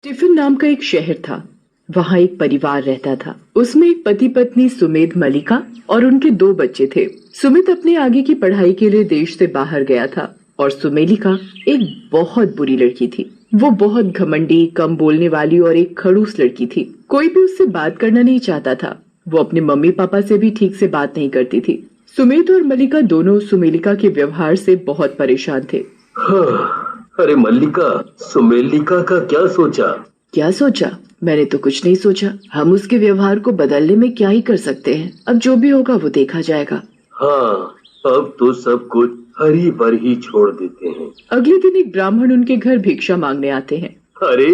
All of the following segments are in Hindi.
टिफिन नाम का एक शहर था। वहाँ एक परिवार रहता था। उसमें एक पति पत्नी सुमेध मलिका और उनके 2 बच्चे थे। सुमित अपने आगे की पढ़ाई के लिए देश से बाहर गया था और सुमेलिका एक बहुत बुरी लड़की थी। वो बहुत घमंडी, कम बोलने वाली और एक खड़ूस लड़की थी। कोई भी उससे बात करना नहीं चाहता था। वो अपने मम्मी पापा से भी ठीक से बात नहीं करती थी। सुमेध और मलिका दोनों सुमेलिका के व्यवहार से बहुत परेशान थे। हाँ, अरे मल्लिका, सुमेलिका का क्या सोचा? क्या सोचा? मैंने तो कुछ नहीं सोचा। हम उसके व्यवहार को बदलने में क्या ही कर सकते हैं। अब जो भी होगा वो देखा जाएगा। हाँ, अब तो सब कुछ हरी पर ही छोड़ देते हैं। अगले दिन एक ब्राह्मण उनके घर भिक्षा मांगने आते हैं। अरे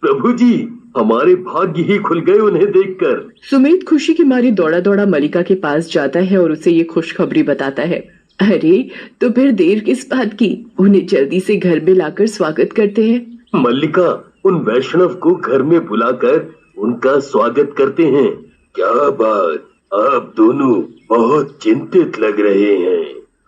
प्रभु जी, हमारे भाग्य ही खुल गए उन्हें देखकर। सुमित खुशी की मारी दौड़ा दौड़ा मलिका के पास जाता है और उसे ये खुशखबरी बताता है। अरे तो फिर देर किस बात की? उन्हें जल्दी से घर में लाकर स्वागत करते हैं। मल्लिका, उन वैष्णव को घर में बुलाकर उनका स्वागत करते हैं। क्या बात, आप दोनों बहुत चिंतित लग रहे हैं।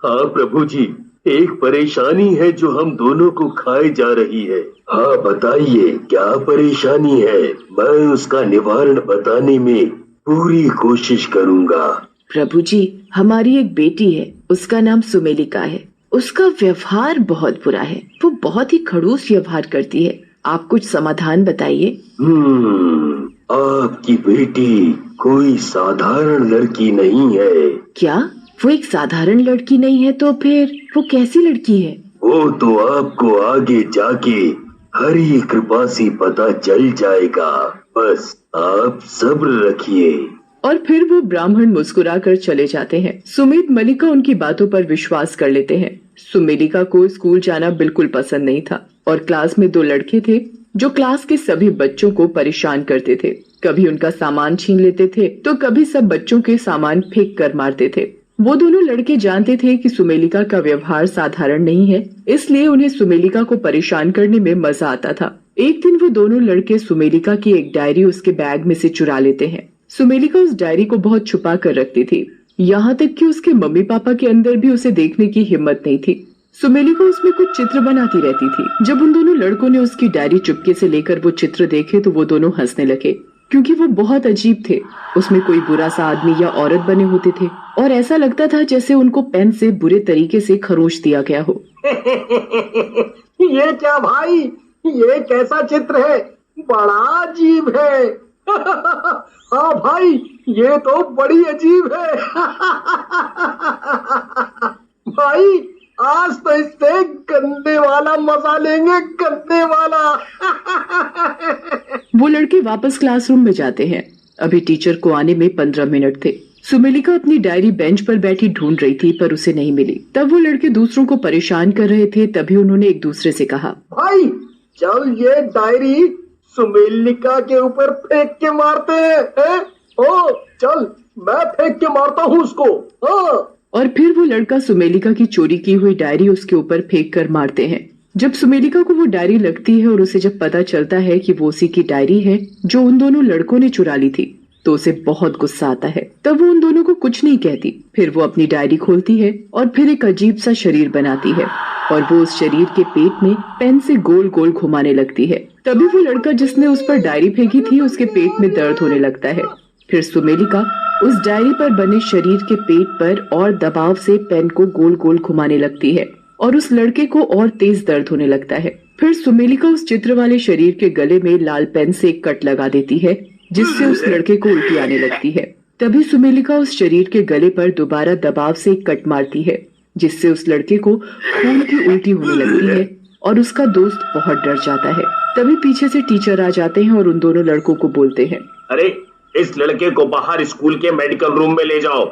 हाँ प्रभु जी, एक परेशानी है जो हम दोनों को खाए जा रही है। हाँ बताइए, क्या परेशानी है? मैं उसका निवारण बताने में पूरी कोशिश करूँगा। प्रभु जी, हमारी एक बेटी है, उसका नाम सुमेलिका है। उसका व्यवहार बहुत बुरा है। वो बहुत ही खड़ूस व्यवहार करती है। आप कुछ समाधान बताइए। आपकी बेटी कोई साधारण लड़की नहीं है। क्या वो एक साधारण लड़की नहीं है? तो फिर वो कैसी लड़की है? वो तो आपको आगे जाके हरी कृपा से पता चल जाएगा। बस आप सब्र रखिए। और फिर वो ब्राह्मण मुस्कुराकर चले जाते हैं। सुमित मलिका उनकी बातों पर विश्वास कर लेते हैं। सुमेलिका को स्कूल जाना बिल्कुल पसंद नहीं था और क्लास में 2 लड़के थे जो क्लास के सभी बच्चों को परेशान करते थे। कभी उनका सामान छीन लेते थे तो कभी सब बच्चों के सामान फेंक कर मारते थे। वो दोनों लड़के जानते थे कि सुमेलिका का व्यवहार साधारण नहीं है, इसलिए उन्हें सुमेलिका को परेशान करने में मजा आता था। एक दिन वो दोनों लड़के सुमेलिका की एक डायरी उसके बैग में से चुरा लेते हैं। सुमेलिका उस डायरी को बहुत छुपा कर रखती थी, यहाँ तक कि उसके मम्मी पापा के अंदर भी उसे देखने की हिम्मत नहीं थी। सुमेलिका उसमें कुछ चित्र बनाती रहती थी। जब उन दोनों लड़कों ने उसकी डायरी चुपके से लेकर वो चित्र देखे तो वो दोनों हंसने लगे, क्योंकि वो बहुत अजीब थे। उसमें कोई बुरा सा आदमी या औरत बने होते थे और ऐसा लगता था जैसे उनको पेन से बुरे तरीके से खरोच दिया गया हो। ये क्या भाई, ये कैसा चित्र है? बड़ा अजीब है। हाँ भाई, ये तो बड़ी अजीब है। भाई, आज तो इससे गंदे वाला मजा लेंगे, गंदे वाला। वो लड़के वापस क्लासरूम में जाते हैं। अभी टीचर को आने में 15 मिनट थे। सुमेलिका अपनी डायरी बेंच पर बैठी ढूंढ रही थी पर उसे नहीं मिली। तब वो लड़के दूसरों को परेशान कर रहे थे। तभी उन्होंने एक दूसरे से कहा, भाई चल ये डायरी सुमेलिका के ऊपर फेंक के मारते हैं। ओ चल, मैं फेंक के मारता हूँ उसको। हाँ। और फिर वो लड़का सुमेलिका की चोरी की हुई डायरी उसके ऊपर फेंक कर मारते हैं। जब सुमेलिका को वो डायरी लगती है और उसे जब पता चलता है कि वो उसी की डायरी है जो उन दोनों लड़कों ने चुरा ली थी, तो उसे बहुत गुस्सा आता है। तब वो उन दोनों को कुछ नहीं कहती। फिर वो अपनी डायरी खोलती है और फिर एक अजीब सा शरीर बनाती है और वो उस शरीर के पेट में पेन से गोल गोल घुमाने लगती है। तभी वो लड़का जिसने उस पर डायरी फेंकी थी, उसके पेट में दर्द होने लगता है। फिर सुमेलिका उस डायरी पर बने शरीर के पेट पर और दबाव से पेन को गोल गोल घुमाने लगती है और उस लड़के को और तेज दर्द होने लगता है। फिर सुमेलिका उस चित्र वाले शरीर के गले में लाल पेन से एक कट लगा देती है, जिससे उस लड़के को उल्टी आने लगती है। तभी सुमेलिका उस शरीर के गले पर दोबारा दबाव से एक कट मारती है, जिससे उस लड़के को खून की उल्टी होने लगती है और उसका दोस्त बहुत डर जाता है। तभी पीछे से टीचर आ जाते हैं और उन दोनों लड़कों को बोलते हैं, अरे इस लड़के को बाहर स्कूल के मेडिकल रूम में ले जाओ।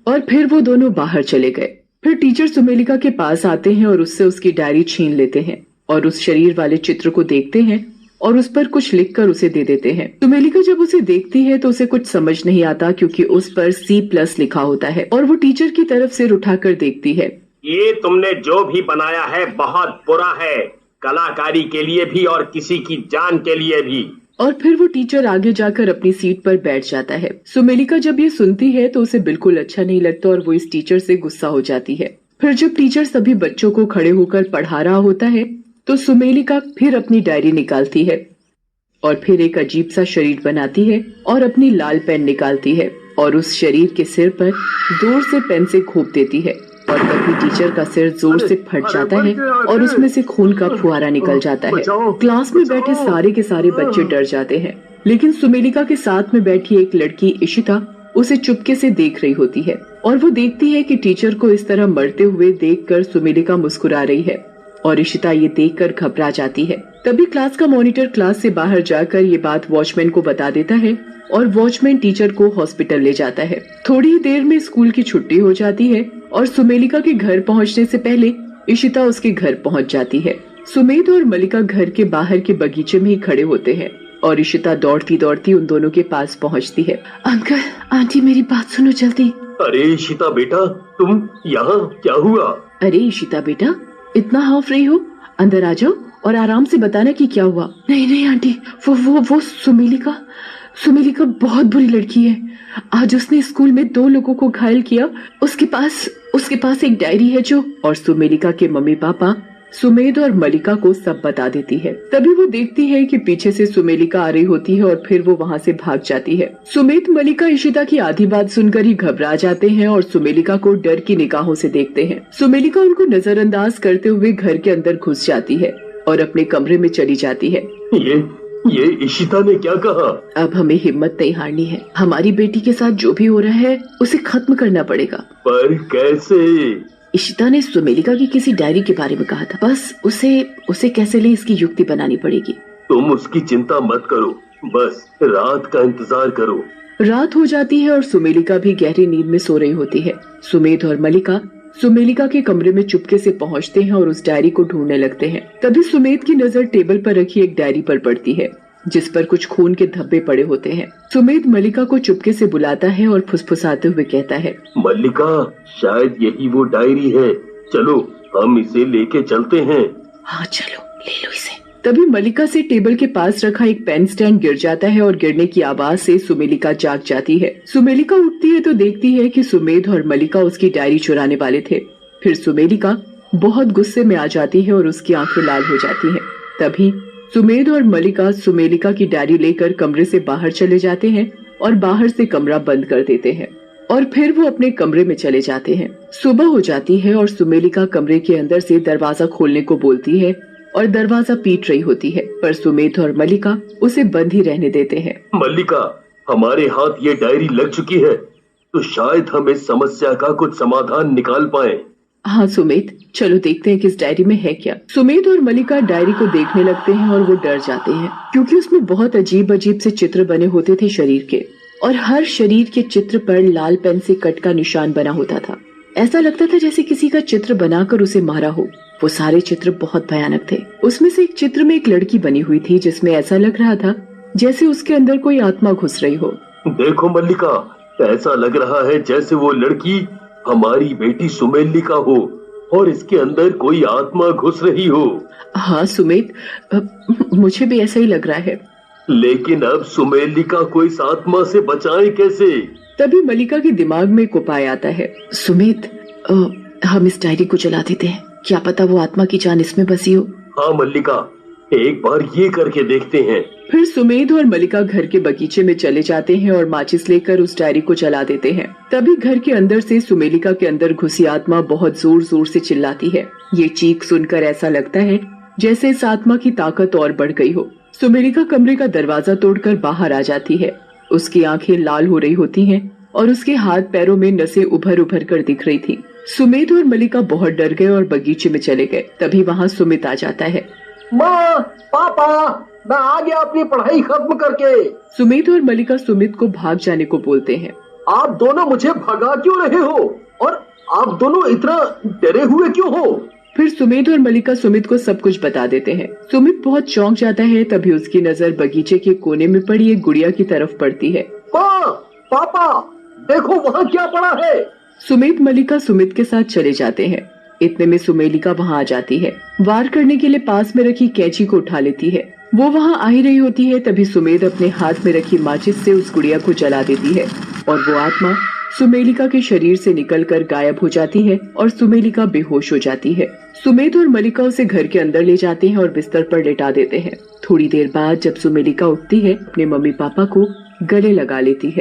और फिर वो दोनों बाहर चले गए। फिर टीचर सुमेलिका के पास आते हैं और उससे उसकी डायरी छीन लेते हैं और उस शरीर वाले चित्र को देखते हैं और उस पर कुछ लिखकर उसे दे देते हैं। सुमेलिका जब उसे देखती है तो उसे कुछ समझ नहीं आता, क्योंकि उस पर C+ लिखा होता है और वो टीचर की तरफ सिर उठाकर देखती है। ये तुमने जो भी बनाया है बहुत बुरा है, कलाकारी के लिए भी और किसी की जान के लिए भी। और फिर वो टीचर आगे जाकर अपनी सीट पर बैठ जाता है। सुमेलिका जब ये सुनती है तो उसे बिल्कुल अच्छा नहीं लगता और वो इस टीचर से गुस्सा हो जाती है। फिर जब टीचर सभी बच्चों को खड़े होकर पढ़ा रहा होता है तो सुमेलिका फिर अपनी डायरी निकालती है और फिर एक अजीब सा शरीर बनाती है और अपनी लाल पेन निकालती है और उस शरीर के सिर पर जोर से पेन से घोंप देती है और तभी टीचर का सिर जोर से फट जाता है और उसमें से खून का फुहारा निकल जाता है। क्लास में बैठे सारे के सारे बच्चे डर जाते हैं, लेकिन सुमेलिका के साथ में बैठी एक लड़की इशिता उसे चुपके से देख रही होती है और वो देखती है कि टीचर को इस तरह मरते हुए देखकर सुमेलिका मुस्कुरा रही है और इशिता ये देखकर घबरा जाती है। तभी क्लास का मॉनिटर क्लास से बाहर जाकर ये बात वॉचमैन को बता देता है और वॉचमैन टीचर को हॉस्पिटल ले जाता है। थोड़ी ही देर में स्कूल की छुट्टी हो जाती है और सुमेलिका के घर पहुंचने से पहले इशिता उसके घर पहुंच जाती है। सुमेध और मलिका घर के बाहर के बगीचे में ही खड़े होते हैं और इशिता दौड़ती दौड़ती उन दोनों के पास पहुंचती है। अंकल आंटी मेरी बात सुनो जल्दी। अरे इशिता बेटा, तुम यहाँ क्या हुआ? अरे इशिता बेटा, इतना हाफ रही हो, अंदर आ जाओ और आराम से बताना कि क्या हुआ। नहीं नहीं आंटी, वो सुमेलिका बहुत बुरी लड़की है। आज उसने स्कूल में 2 लोगों को घायल किया। उसके पास एक डायरी है जो। और सुमेलिका के मम्मी पापा सुमेध और मलिका को सब बता देती है। तभी वो देखती है कि पीछे से सुमेलिका आ रही होती है और फिर वो वहाँ से भाग जाती है। सुमेध मलिका इशिता की आधी बात सुनकर ही घबरा जाते हैं और सुमेलिका को डर की निगाहों से देखते हैं। सुमेलिका उनको नजरअंदाज करते हुए घर के अंदर घुस जाती है और अपने कमरे में चली जाती है। ये इशिता ने क्या कहा? अब हमें हिम्मत नहीं हारनी है। हमारी बेटी के साथ जो भी हो रहा है उसे खत्म करना पड़ेगा। पर कैसे? इशिता ने सुमेलिका की किसी डायरी के बारे में कहा था। बस उसे कैसे ले इसकी युक्ति बनानी पड़ेगी। तुम उसकी चिंता मत करो, बस रात का इंतजार करो। रात हो जाती है और सुमेलिका भी गहरी नींद में सो रही होती है। सुमेध और मलिका सुमेलिका के कमरे में चुपके से पहुंचते हैं और उस डायरी को ढूंढने लगते हैं। तभी सुमेध की नजर टेबल पर रखी एक डायरी पर पड़ती है जिस पर कुछ खून के धब्बे पड़े होते हैं। सुमेध मलिका को चुपके से बुलाता है और फुसफुसाते हुए कहता है, मलिका, शायद यही वो डायरी है, चलो हम इसे लेके चलते हैं। हाँ चलो, ले लो इसे। तभी मलिका से टेबल के पास रखा एक पेन स्टैंड गिर जाता है और गिरने की आवाज से सुमेलिका जाग जाती है। सुमेलिका उठती है तो देखती है कि सुमेध और मलिका उसकी डायरी चुराने वाले थे। फिर सुमेलिका बहुत गुस्से में आ जाती है और उसकी आंखें लाल हो जाती हैं। तभी सुमेध और मलिका सुमेलिका की डायरी लेकर कमरे से बाहर चले जाते हैं और बाहर से कमरा बंद कर देते हैं और फिर वो अपने कमरे में चले जाते हैं। सुबह हो जाती है और सुमेलिका कमरे के अंदर से दरवाजा खोलने को बोलती है और दरवाजा पीट रही होती है, पर सुमेध और मलिका उसे बंद ही रहने देते हैं। मलिका, हमारे हाथ ये डायरी लग चुकी है, तो शायद हम इस समस्या का कुछ समाधान निकाल पाए। हाँ सुमेध, चलो देखते हैं कि इस डायरी में है क्या। सुमेध और मलिका डायरी को देखने लगते हैं और वो डर जाते हैं क्योंकि उसमें बहुत अजीब अजीब से चित्र बने होते थे शरीर के, और हर शरीर के चित्र पर लाल पेन से कट का निशान बना होता था। ऐसा लगता था जैसे किसी का चित्र बनाकर उसे मारा हो। वो सारे चित्र बहुत भयानक थे। उसमें से एक चित्र में एक लड़की बनी हुई थी जिसमें ऐसा लग रहा था जैसे उसके अंदर कोई आत्मा घुस रही हो। देखो मल्लिका, ऐसा लग रहा है जैसे वो लड़की हमारी बेटी सुमेलिका हो और इसके अंदर कोई आत्मा घुस रही हो। हाँ सुमेध, मुझे भी ऐसा ही लग रहा है। लेकिन अब सुमेलिका को इस आत्मा से बचाएं कैसे? तभी मलिका के दिमाग में एक उपाय आता है। सुमेध, हम इस डायरी को जला देते हैं, क्या पता वो आत्मा की जान इसमें बसी हो। हाँ मल्लिका, एक बार ये करके देखते हैं। फिर सुमेध और मलिका घर के बगीचे में चले जाते हैं और माचिस लेकर उस डायरी को जला देते हैं। तभी घर के अंदर से सुमेलिका के अंदर घुसी आत्मा बहुत जोर जोर से चिल्लाती है। ये चीख सुनकर ऐसा लगता है जैसे इस आत्मा की ताकत और बढ़ गई हो। सुमेलिका कमरे का दरवाजा तोड़कर बाहर आ जाती है। उसकी आंखें लाल हो रही होती हैं और उसके हाथ पैरों में नसें उभर उभर कर दिख रही थी। सुमेध और मलिका बहुत डर गए और बगीचे में चले गए। तभी वहाँ सुमित आ जाता है। माँ, पापा, मैं आ गया अपनी पढ़ाई खत्म करके। सुमेध और मलिका सुमित को भाग जाने को बोलते हैं। आप दोनों मुझे भगा क्यों रहे हो और आप दोनों इतना डरे हुए क्यों हो? फिर सुमेध और मलिका सुमित को सब कुछ बता देते हैं। सुमित बहुत चौंक जाता है। तभी उसकी नजर बगीचे के कोने में पड़ी एक गुड़िया की तरफ पड़ती है। माँ, पापा, देखो वहाँ क्या पड़ा है। सुमेध मलिका सुमित के साथ चले जाते हैं। इतने में सुमेलिका वहाँ आ जाती है। वार करने के लिए पास में रखी कैंची को उठा लेती है। वो वहाँ आ ही रही होती है। तभी सुमेध अपने हाथ में रखी माचिस से उस गुड़िया को जला देती है और वो आत्मा सुमेलिका के शरीर से निकलकर गायब हो जाती है और सुमेलिका बेहोश हो जाती है। सुमेध और मलिका उसे घर के अंदर ले जाते हैं और बिस्तर पर लेटा देते हैं। थोड़ी देर बाद जब सुमेलिका उठती है अपने मम्मी पापा को गले लगा लेती है।